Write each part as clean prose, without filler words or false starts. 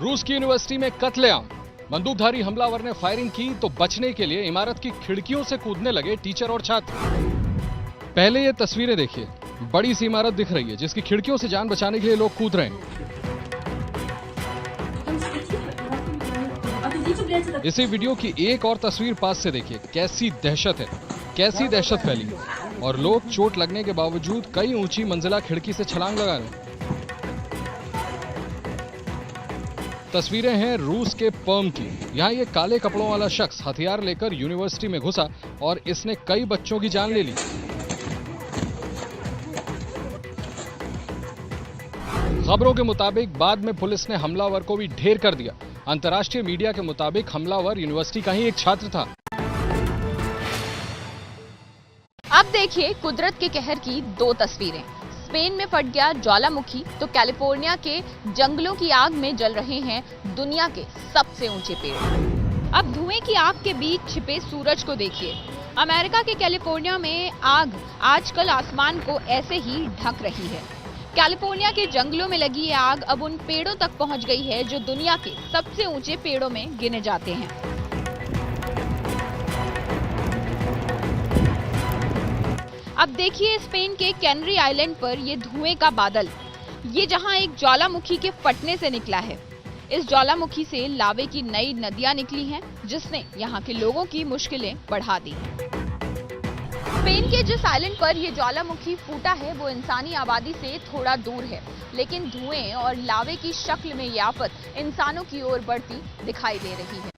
रूस की यूनिवर्सिटी में कत्लेआम। बंदूकधारी हमलावर ने फायरिंग की तो बचने के लिए इमारत की खिड़कियों से कूदने लगे टीचर और छात्र। पहले ये तस्वीरें देखिए, बड़ी सी इमारत दिख रही है जिसकी खिड़कियों से जान बचाने के लिए लोग कूद रहे हैं। इसी वीडियो की एक और तस्वीर पास से देखिए, कैसी दहशत है, कैसी दहशत फैली है और लोग चोट लगने के बावजूद कई ऊंची मंजिला खिड़की से छलांग लगा रहे हैं। तस्वीरें हैं रूस के पर्म की। यहाँ ये काले कपड़ों वाला शख्स हथियार लेकर यूनिवर्सिटी में घुसा और इसने कई बच्चों की जान ले ली। खबरों के मुताबिक बाद में पुलिस ने हमलावर को भी ढेर कर दिया। अंतर्राष्ट्रीय मीडिया के मुताबिक हमलावर यूनिवर्सिटी का ही एक छात्र था। अब देखिए कुदरत के कहर की दो तस्वीरें। स्पेन में फट गया ज्वालामुखी तो कैलिफोर्निया के जंगलों की आग में जल रहे हैं दुनिया के सबसे ऊंचे पेड़। अब धुएं की आग के बीच छिपे सूरज को देखिए। अमेरिका के कैलिफोर्निया में आग आजकल आसमान को ऐसे ही ढक रही है। कैलिफोर्निया के जंगलों में लगी ये आग अब उन पेड़ों तक पहुंच गई है जो दुनिया के सबसे ऊंचे पेड़ों में गिने जाते हैं। अब देखिए स्पेन के कैनरी आइलैंड पर ये धुएं का बादल, ये जहां एक ज्वालामुखी के फटने से निकला है। इस ज्वालामुखी से लावे की नई नदियां निकली हैं, जिसने यहां के लोगों की मुश्किलें बढ़ा दी। स्पेन के जिस आइलैंड पर ये ज्वालामुखी फूटा है वो इंसानी आबादी से थोड़ा दूर है, लेकिन धुएं और लावे की शक्ल में ये आफत इंसानों की ओर बढ़ती दिखाई दे रही है।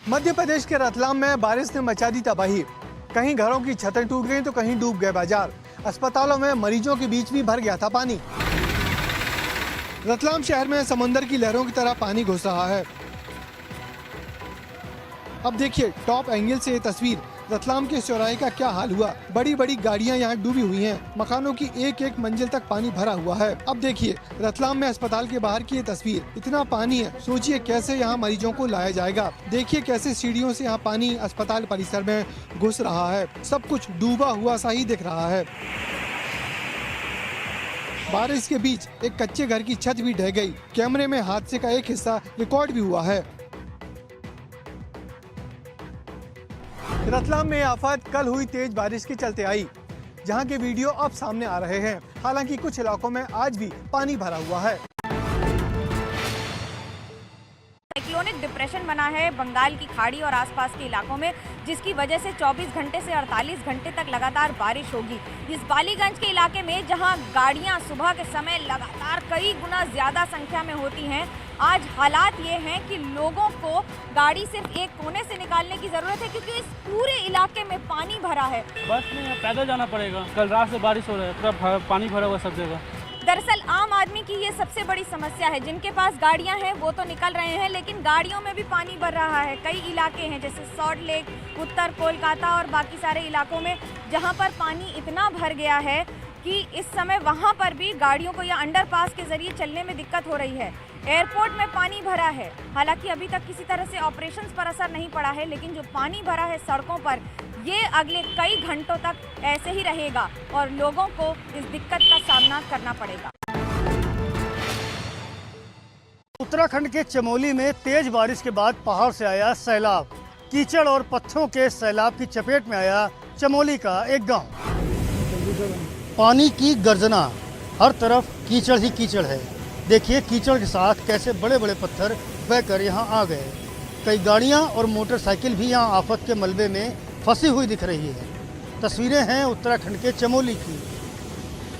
मध्य प्रदेश के रतलाम में बारिश ने मचा दी तबाही। कहीं घरों की छतें टूट गईं तो कहीं डूब गए बाजार। अस्पतालों में मरीजों के बीच भी भर गया था पानी। रतलाम शहर में समुद्र की लहरों की तरह पानी घुस रहा है। अब देखिए टॉप एंगल से ये तस्वीर। रतलाम के चौराहे का क्या हाल हुआ। बड़ी बड़ी गाड़ियां यहाँ डूबी हुई हैं। मकानों की एक एक मंजिल तक पानी भरा हुआ है। अब देखिए रतलाम में अस्पताल के बाहर की ये तस्वीर। इतना पानी है, सोचिए कैसे यहाँ मरीजों को लाया जाएगा। देखिए कैसे सीढ़ियों से यहाँ पानी अस्पताल परिसर में घुस रहा है। सब कुछ डूबा हुआ सा ही दिख रहा है। बारिश के बीच एक कच्चे घर की छत भी ढह गई। कैमरे में हादसे का एक हिस्सा रिकॉर्ड भी हुआ है। रतलाम में आफत कल हुई तेज बारिश के चलते आई, जहां के वीडियो अब सामने आ रहे हैं। हालांकि कुछ इलाकों में आज भी पानी भरा हुआ है। साइक्लोनिक डिप्रेशन बना है बंगाल की खाड़ी और आसपास के इलाकों में, जिसकी वजह से 24 घंटे से 48 घंटे तक लगातार बारिश होगी। इस बालीगंज के इलाके में जहां गाड़ियां सुबह के समय लगातार कई गुना ज्यादा संख्या में होती हैं, आज हालात ये हैं कि लोगों को गाड़ी सिर्फ एक कोने से निकालने की जरूरत है, क्योंकि इस पूरे इलाके में पानी भरा है। बस में पैदल जाना पड़ेगा। कल रात से बारिश हो रहा है, पूरा पानी भरा हुआ सब जगह। दरअसल आम आदमी की ये सबसे बड़ी समस्या है। जिनके पास गाड़ियां हैं वो तो निकल रहे हैं, लेकिन गाड़ियों में भी पानी भर रहा है। कई इलाके हैं जैसे सॉल्ट लेक, उत्तर कोलकाता और बाकी सारे इलाकों में जहां पर पानी इतना भर गया है कि इस समय वहां पर भी गाड़ियों को या अंडरपास के जरिए चलने में दिक्कत हो रही है। एयरपोर्ट में पानी भरा है। हालांकि अभी तक किसी तरह से ऑपरेशंस पर असर नहीं पड़ा है, लेकिन जो पानी भरा है सड़कों पर, ये अगले कई घंटों तक ऐसे ही रहेगा और लोगों को इस दिक्कत का सामना करना पड़ेगा। उत्तराखंड के चमोली में तेज बारिश के बाद पहाड़ से आया सैलाब। कीचड़ और पत्थरों के सैलाब की चपेट में आया चमोली का एक गांव। पानी की गर्जना, हर तरफ कीचड़ ही कीचड़ है। देखिए कीचड़ के साथ कैसे बड़े बड़े पत्थर बहकर यहाँ आ गए। कई गाड़ियाँ और मोटरसाइकिल भी यहाँ आफत के मलबे में फंसी हुई दिख रही है। तस्वीरें हैं उत्तराखंड के चमोली की।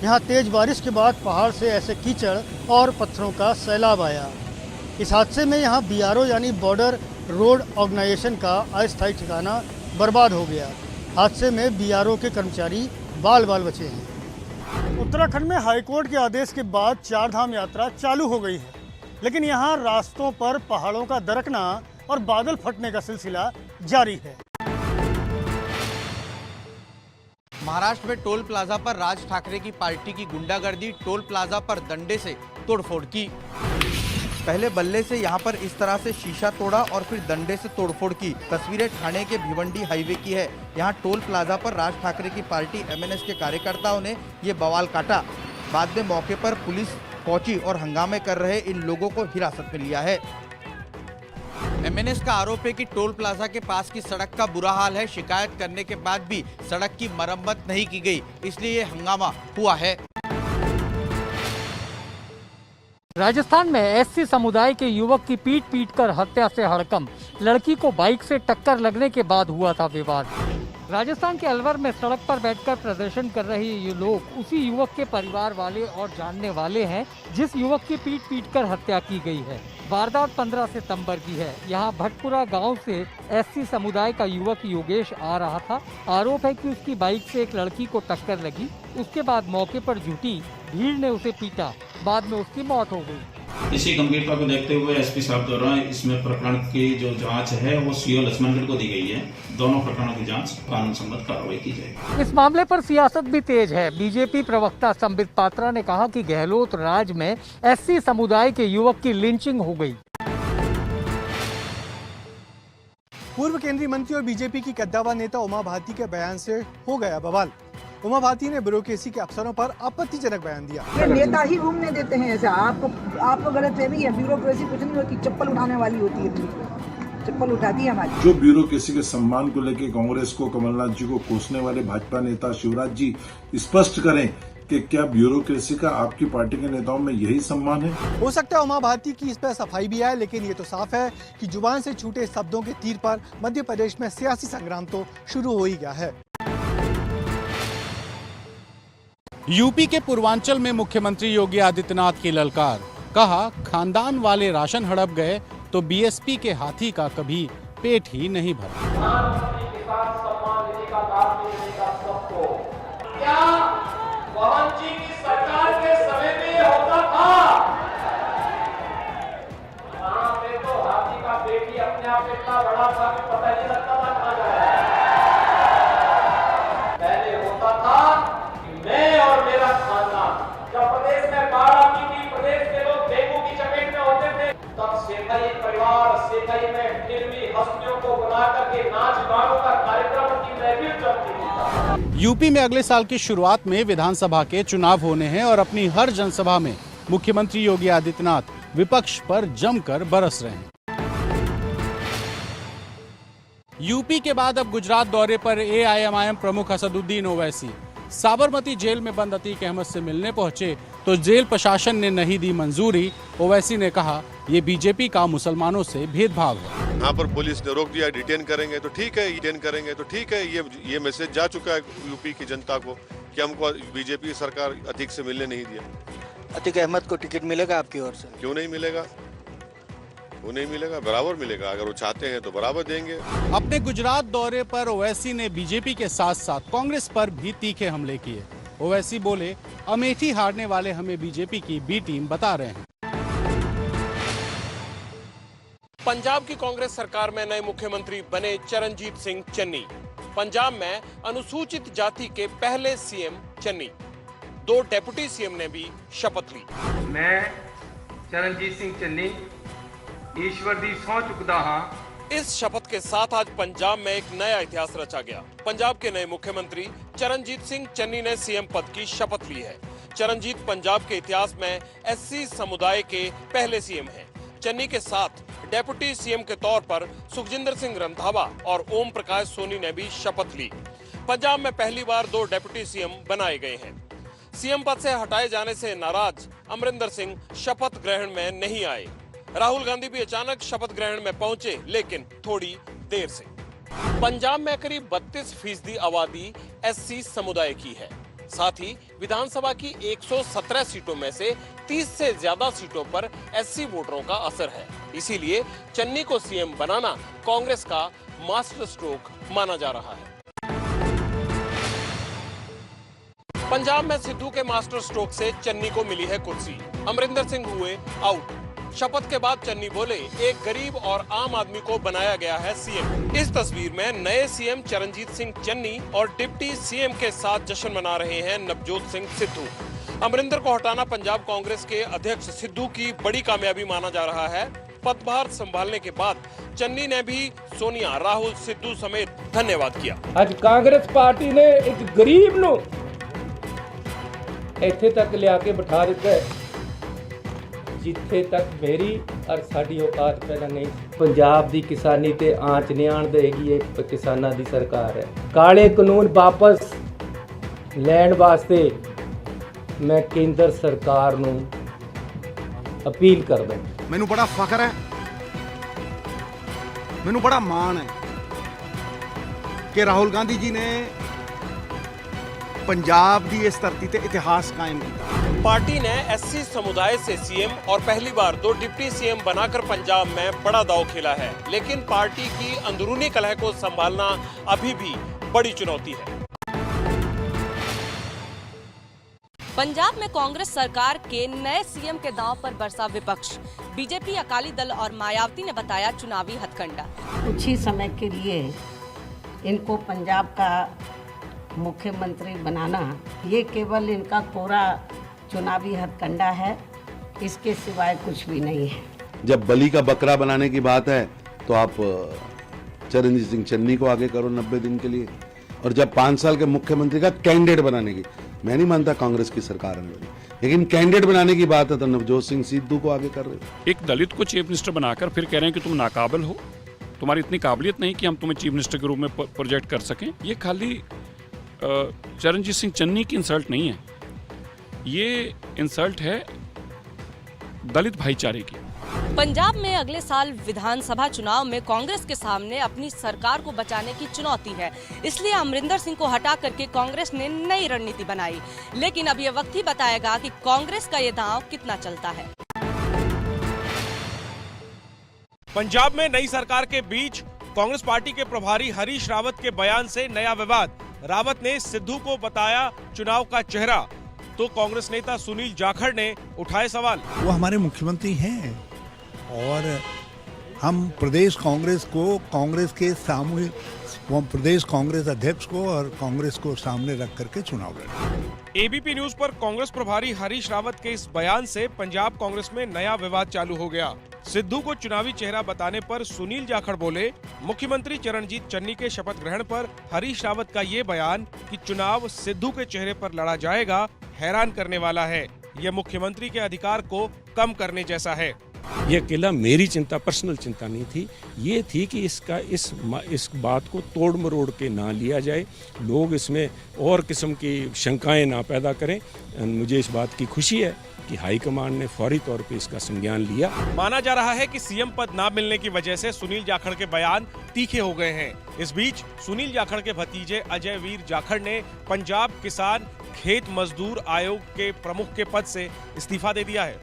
यहाँ तेज बारिश के बाद पहाड़ से ऐसे कीचड़ और पत्थरों का सैलाब आया। इस हादसे में यहाँ BRO यानी बॉर्डर रोड ऑर्गेनाइजेशन का अस्थायी ठिकाना बर्बाद हो गया। हादसे में BRO के कर्मचारी बाल बाल बचे हैं। उत्तराखंड में हाईकोर्ट के आदेश के बाद चारधाम यात्रा चालू हो गई है, लेकिन यहाँ रास्तों पर पहाड़ों का दरकना और बादल फटने का सिलसिला जारी है। महाराष्ट्र में टोल प्लाजा पर राज ठाकरे की पार्टी की गुंडागर्दी, टोल प्लाजा पर डंडे से तोड़फोड़ की। पहले बल्ले से यहां पर इस तरह से शीशा तोड़ा और फिर डंडे से तोड़फोड़ की। तस्वीरें ठाणे के भिवंडी हाईवे की है। यहां टोल प्लाजा पर राज ठाकरे की पार्टी MNS के कार्यकर्ताओं ने ये बवाल काटा। बाद में मौके पर पुलिस पहुंची और हंगामे कर रहे इन लोगों को हिरासत में लिया है। एमएनएस का आरोप है कि टोल प्लाजा के पास की सड़क का बुरा हाल है। शिकायत करने के बाद भी सड़क की मरम्मत नहीं की गई, इसलिए ये हंगामा हुआ है। राजस्थान में एससी समुदाय के युवक की पीट कर हत्या से हड़कंप। लड़की को बाइक से टक्कर लगने के बाद हुआ था विवाद। राजस्थान के अलवर में सड़क पर बैठकर प्रदर्शन कर रहे ये लोग उसी युवक के परिवार वाले और जानने वाले हैं जिस युवक की पीट कर हत्या की गई है। वारदात 15 सितंबर की है। यहाँ भटपुरा गांव से एससी समुदाय का युवक योगेश आ रहा था। आरोप है कि उसकी बाइक से एक लड़की को टक्कर लगी। उसके बाद मौके पर जुटी भीड़ ने उसे पीटा, बाद में उसकी मौत हो गई। इसी गंभीरता को देखते हुए एसपी साहब द्वारा इसमें प्रकरण की जो जांच है वो सीओ लक्ष्मणगढ़ को दी गई है। दोनों प्रकरणों की जांच कानून सम्मत कार्रवाई की जाएगी। इस मामले पर सियासत भी तेज है। बीजेपी प्रवक्ता संबित पात्रा ने कहा कि गहलोत राज में एससी समुदाय के युवक की लिंचिंग हो गई। पूर्व केंद्रीय मंत्री और बीजेपी की कद्दावर नेता उमा भारती के बयान से हो गया बवाल। उमा भारती ने ब्यूरोक्रेसी के अफसरों पर आपत्तिजनक बयान दिया। ये नेता ही घूमने देते हैं ऐसा। आपको गलतफहमी है। ब्यूरोक्रेसी कुछ नहीं होती, चप्पल उठाने वाली होती है। चप्पल उठाती है हमारी। जो ब्यूरोक्रेसी के सम्मान को लेकर कांग्रेस को, कमलनाथ जी को कोसने वाले भाजपा नेता शिवराज जी स्पष्ट करें कि क्या ब्यूरोक्रेसी का आपकी पार्टी के नेताओं में यही सम्मान है? हो सकता है उमा भारती की इस पर सफाई भी आए, लेकिन ये तो साफ है कि जुबान से छूटे शब्दों के तीर पर मध्य प्रदेश में सियासी संग्राम तो शुरू हो ही गया है। यूपी के पूर्वांचल में मुख्यमंत्री योगी आदित्यनाथ की ललकार। कहा, खानदान वाले राशन हड़प गए तो बीएसपी के हाथी का कभी पेट ही नहीं भरा। पवन जी की सरकार के समय में ये होता था। यहाँ पे तो हाथी का पेट ही अपने आप इतना बड़ा था कि पता नहीं लगता था कहाँ जाए। पहले होता था कि मैं और मेरा खानदान, जब प्रदेश में बाढ़ आती थी, प्रदेश के लोग डेंगू की चपेट में होते थे, तब सेठाई परिवार, सेठाई में फिल्मी हस्तियों को बुला करके नाच गानों का कार्यक्रम की महफिल चलती थी। यूपी में अगले साल की शुरुआत में विधानसभा के चुनाव होने हैं और अपनी हर जनसभा में मुख्यमंत्री योगी आदित्यनाथ विपक्ष पर जमकर बरस रहे हैं। यूपी के बाद अब गुजरात दौरे पर एआईएमआईएम प्रमुख असदुद्दीन ओवैसी साबरमती जेल में बंद अतीक अहमद से मिलने पहुंचे तो जेल प्रशासन ने नहीं दी मंजूरी। ओवैसी ने कहा, ये बीजेपी का मुसलमानों से भेदभाव है। यहाँ पर पुलिस ने रोक दिया, डिटेन करेंगे तो ठीक है, डिटेन करेंगे तो ठीक है। ये मैसेज जा चुका है यूपी की जनता को कि हमको बीजेपी सरकार अतीक से मिलने नहीं दिया। अतीक अहमद को टिकट मिलेगा आपकी ओर से? क्यों नहीं मिलेगा? वो नहीं मिलेगा, बराबर मिलेगा। अगर वो चाहते हैं तो बराबर देंगे। अपने गुजरात दौरे पर ओवैसी ने बीजेपी के साथ साथ कांग्रेस पर भी तीखे हमले किए। ओवैसी बोले, अमेठी हारने वाले हमें बीजेपी की बी टीम बता रहे हैं। पंजाब की कांग्रेस सरकार में नए मुख्यमंत्री बने चरणजीत सिंह चन्नी। पंजाब में अनुसूचित जाति के पहले सीएम चन्नी। 2 डेप्यूटी सीएम ने भी शपथ ली। मैं चरणजीत सिंह चन्नी ईश्वर दी सौं चुकदा हाँ। इस शपथ के साथ आज पंजाब में एक नया इतिहास रचा गया। पंजाब के नए मुख्यमंत्री चरणजीत सिंह चन्नी ने सीएम पद की शपथ ली है। चरणजीत पंजाब के इतिहास में एससी समुदाय के पहले सीएम हैं। चन्नी के साथ डेप्यूटी सीएम के तौर पर सुखजिंदर सिंह रंधावा और ओम प्रकाश सोनी ने भी शपथ ली। पंजाब में पहली बार 2 डेप्यूटी सीएम बनाए गए हैं। सीएम पद से हटाए जाने से नाराज अमरिंदर सिंह शपथ ग्रहण में नहीं आए। राहुल गांधी भी अचानक शपथ ग्रहण में पहुंचे, लेकिन थोड़ी देर से। पंजाब में करीब 32% आबादी एससी समुदाय की है। साथ ही विधानसभा की 117 सीटों में से 30 से ज्यादा सीटों पर एससी वोटरों का असर है। इसीलिए चन्नी को सीएम बनाना कांग्रेस का मास्टर स्ट्रोक माना जा रहा है। पंजाब में सिद्धू के मास्टर स्ट्रोक से चन्नी को मिली है कुर्सी। अमरिंदर सिंह हुए आउट। शपथ के बाद चन्नी बोले, एक गरीब और आम आदमी को बनाया गया है सीएम। इस तस्वीर में नए सीएम चरणजीत सिंह चन्नी और डिप्टी सीएम के साथ जश्न मना रहे हैं नवजोत सिंह सिद्धू। अमरिंदर को हटाना पंजाब कांग्रेस के अध्यक्ष सिद्धू की बड़ी कामयाबी माना जा रहा है। पदभार संभालने के बाद चन्नी ने भी सोनिया, राहुल, सिद्धू समेत धन्यवाद किया। आज कांग्रेस पार्टी ने एक गरीब नु ਇੱਥੇ तक लिया के बिठा दिता है। ਜਿੱਥੇ ਤੱਕ ਮੇਰੀ ਔਰ ਸਾਡੀ ਔਕਾਤ ਪਹਿਲਾਂ ਨਹੀਂ ਪੰਜਾਬ ਦੀ ਕਿਸਾਨੀ ਤੇ ਆਂਚ ਨਹੀਂ ਆਣ ਦੇਗੀ। ਇਹ ਕਿਸਾਨਾਂ ਦੀ ਸਰਕਾਰ ਹੈ। ਕਾਲੇ ਕਾਨੂੰਨ ਵਾਪਸ ਲੈਣ ਵਾਸਤੇ ਮੈਂ ਕੇਂਦਰ ਸਰਕਾਰ ਨੂੰ ਅਪੀਲ ਕਰਦਾ। ਮੈਨੂੰ ਬੜਾ ਫਖਰ ਹੈ, ਮੈਨੂੰ ਬੜਾ ਮਾਣ ਹੈ ਕਿ ਰਾਹੁਲ गांधी जी ने पंजाब की इस धरती ते इतिहास कायम किया। पार्टी ने एससी समुदाय से सीएम और पहली बार 2 डिप्टी सीएम बनाकर पंजाब में बड़ा दांव खेला है, लेकिन पार्टी की अंदरूनी कलह को संभालना अभी भी बड़ी चुनौती है। पंजाब में कांग्रेस सरकार के नए सीएम के दांव पर बरसा विपक्ष। बीजेपी, अकाली दल और मायावती ने बताया चुनावी हथकंडा। कुछ ही समय के लिए इनको पंजाब का मुख्यमंत्री बनाना ये केवल इनका कोरा चुनावी हथकंडा है, इसके सिवाय कुछ भी नहीं है। जब बलि का बकरा बनाने की बात है तो आप चरणजीत सिंह चन्नी को आगे करो 90 दिन के लिए, और जब 5 साल के मुख्यमंत्री का कैंडिडेट बनाने की, मैं नहीं मानता कांग्रेस की सरकार है, लेकिन कैंडिडेट बनाने की बात है तो नवजोत सिंह सिद्धू को आगे कर रहे हो। एक दलित को चीफ मिनिस्टर बनाकर फिर कह रहे हैं कि तुम नाकाबिल हो, तुम्हारी इतनी काबिलियत नहीं कि हम तुम्हें चीफ मिनिस्टर के रूप में प्रोजेक्ट कर सकें। ये खाली चरणजीत सिंह चन्नी की इंसल्ट नहीं है, ये इंसल्ट है दलित भाईचारे की। पंजाब में अगले साल विधानसभा चुनाव में कांग्रेस के सामने अपनी सरकार को बचाने की चुनौती है, इसलिए अमरिंदर सिंह को हटा करके कांग्रेस ने नई रणनीति बनाई। लेकिन अब ये वक्त ही बताएगा कि कांग्रेस का ये दांव कितना चलता है। पंजाब में नई सरकार के बीच कांग्रेस पार्टी के प्रभारी हरीश रावत के बयान से नया विवाद। रावत ने सिद्धू को बताया चुनाव का चेहरा, तो कांग्रेस नेता सुनील जाखड़ ने उठाए सवाल। वो हमारे मुख्यमंत्री हैं और हम प्रदेश कांग्रेस को, कांग्रेस के सामूहिक प्रदेश कांग्रेस अध्यक्ष को और कांग्रेस को सामने रख करके चुनाव लड़े। एबीपी न्यूज पर कांग्रेस प्रभारी हरीश रावत के इस बयान से पंजाब कांग्रेस में नया विवाद चालू हो गया। सिद्धू को चुनावी चेहरा बताने पर सुनील जाखड़ बोले, मुख्यमंत्री चरणजीत चन्नी के शपथ ग्रहण पर हरीश रावत का ये बयान कि चुनाव सिद्धू के चेहरे पर लड़ा जाएगा हैरान करने वाला है। ये मुख्यमंत्री के अधिकार को कम करने जैसा है। ये अकेला मेरी चिंता, पर्सनल चिंता नहीं थी, ये थी कि इस बात को तोड़ मरोड़ के ना लिया जाए, लोग इसमें और किस्म की शंकाएं ना पैदा करें। मुझे इस बात की खुशी है कि हाईकमान ने फौरी तौर पे इसका संज्ञान लिया। माना जा रहा है कि सीएम पद ना मिलने की वजह से सुनील जाखड़ के बयान तीखे हो गए हैं। इस बीच सुनील जाखड़ के भतीजे अजय वीर जाखड़ ने पंजाब किसान खेत मजदूर आयोग के प्रमुख के पद से इस्तीफा दे दिया है।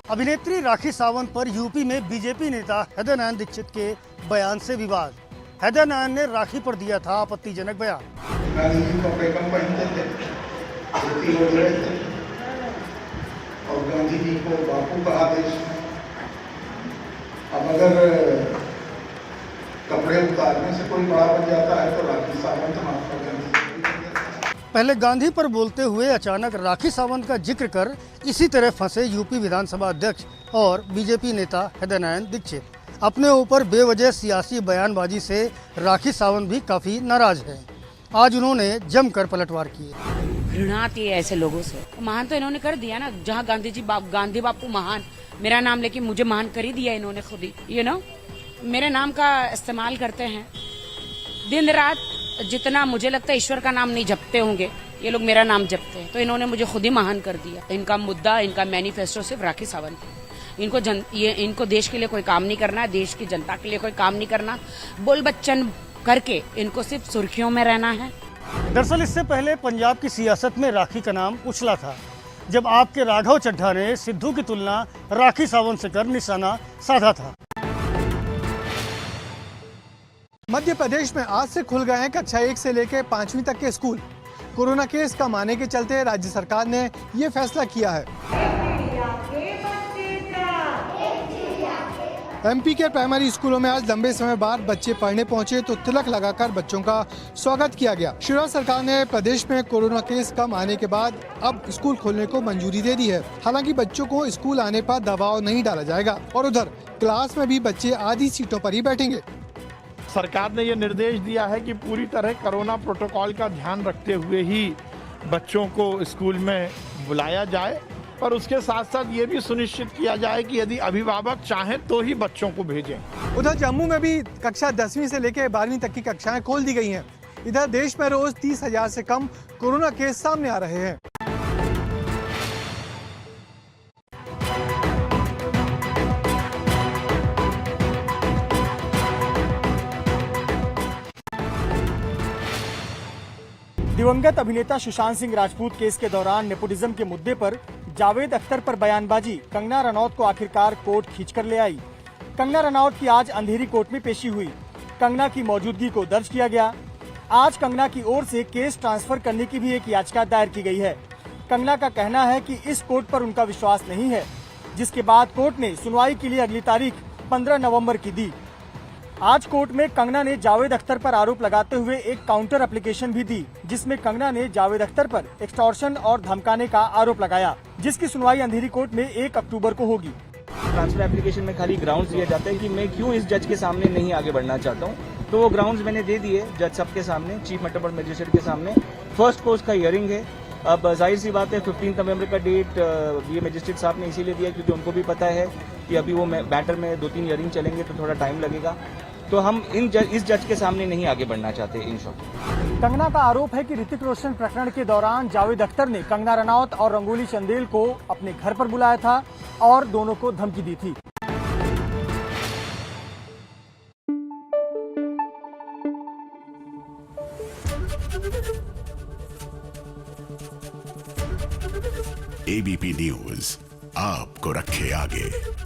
अभिनेत्री राखी सावंत पर यूपी में बीजेपी नेता हैदर नारायण दीक्षित के बयान से विवाद। हैदर नारायण ने राखी पर दिया था आपत्तिजनक बयान। और गांधी जी को बापू का आदेश। अब अगर कपड़े उतारने से कोई बड़ा बन जाता है तो राखी सावंत महात्मा गांधी। पहले गांधी पर बोलते हुए अचानक राखी सावंत का जिक्र कर इसी तरह फंसे यूपी विधानसभा अध्यक्ष और बीजेपी नेता हैदर नारायण दीक्षित। अपने ऊपर बेवजह सियासी बयानबाजी से राखी सावंत भी काफी नाराज हैं। आज उन्होंने जमकर पलटवार किए। घृणा आती है ऐसे लोगों से। महान तो इन्होंने कर दिया ना, जहाँ गांधी बापू महान, मेरा नाम लेके मुझे महान कर ही दिया इन्होंने खुद ही। मेरे नाम का इस्तेमाल करते हैं दिन रात। जितना मुझे लगता है ईश्वर का नाम नहीं जपते होंगे ये लोग, मेरा नाम जपते हैं, तो इन्होंने मुझे खुद ही महान कर दिया। इनका मुद्दा, इनका मैनिफेस्टो सिर्फ राखी सावंत है। इनको देश के लिए कोई काम नहीं करना, देश की जनता के लिए कोई काम नहीं करना, बोल बच्चन करके इनको सिर्फ सुर्खियों में रहना है। दरअसल इससे पहले पंजाब की सियासत में राखी का नाम उछला था, जब आपके राघव चड्ढा ने सिद्धू की तुलना राखी सावंत से कर निशाना साधा था। मध्य प्रदेश में आज से खुल गए हैं कक्षा 1 से लेकर 5वीं तक के स्कूल। कोरोना केस कम आने के चलते राज्य सरकार ने ये फैसला किया है। एमपी के प्राइमरी स्कूलों में आज लंबे समय बाद बच्चे पढ़ने पहुंचे तो तिलक लगाकर बच्चों का स्वागत किया गया। शिवराज सरकार ने प्रदेश में कोरोना केस कम आने के बाद अब स्कूल खोलने को मंजूरी दे दी है। हालांकि बच्चों को स्कूल आने पर दबाव नहीं डाला जाएगा और उधर क्लास में भी बच्चे आधी सीटों पर ही बैठेंगे। सरकार ने ये निर्देश दिया है कि पूरी तरह कोरोना प्रोटोकॉल का ध्यान रखते हुए ही बच्चों को स्कूल में बुलाया जाए, पर उसके साथ साथ ये भी सुनिश्चित किया जाए कि यदि अभिभावक चाहें तो ही बच्चों को भेजें। उधर जम्मू में भी कक्षा 10वीं से लेकर 12वीं तक की कक्षाएं खोल दी गई हैं। इधर देश में रोज 30,000 से कम कोरोना केस सामने आ रहे हैं। दिवंगत अभिनेता सुशांत सिंह राजपूत केस के दौरान नेपोटिज्म के मुद्दे पर जावेद अख्तर पर बयानबाजी कंगना रनौत को आखिरकार कोर्ट खींचकर ले आई। कंगना रनौत की आज अंधेरी कोर्ट में पेशी हुई। कंगना की मौजूदगी को दर्ज किया गया। आज कंगना की ओर से केस ट्रांसफर करने की भी एक याचिका दायर की गई है। कंगना का कहना है कि इस कोर्ट पर उनका विश्वास नहीं है, जिसके बाद कोर्ट ने सुनवाई के लिए अगली तारीख 15 नवंबर की दी। आज कोर्ट में कंगना ने जावेद अख्तर पर आरोप लगाते हुए एक काउंटर एप्लीकेशन भी दी, जिसमें कंगना ने जावेद अख्तर पर एक्सटॉर्शन और धमकाने का आरोप लगाया, जिसकी सुनवाई अंधेरी कोर्ट में 1 अक्टूबर को होगी। ट्रांसफर एप्लीकेशन में खाली ग्राउंड्स दिए जाते हैं कि मैं क्यों इस जज के सामने नहीं आगे बढ़ना चाहता हूँ, तो वो ग्राउंड्स मैंने दे दिए जज साहब के सामने, चीफ मेट्रोपॉलिटन मजिस्ट्रेट के सामने। फर्स्ट को उसका हियरिंग है। अब जाहिर सी बात है 15 नवंबर का डेट ये मजिस्ट्रेट साहब ने इसीलिए दिया क्योंकि उनको भी पता है कि अभी वो मैटर में 2-3 हियरिंग चलेंगे तो थोड़ा टाइम लगेगा, तो हम इस जज के सामने नहीं आगे बढ़ना चाहते इन शॉर्ट। कंगना का आरोप है कि ऋतिक रोशन प्रकरण के दौरान जावेद अख्तर ने कंगना रनौत और रंगोली चंदेल को अपने घर पर बुलाया था और दोनों को धमकी दी थी। ABP न्यूज आपको रखे आगे।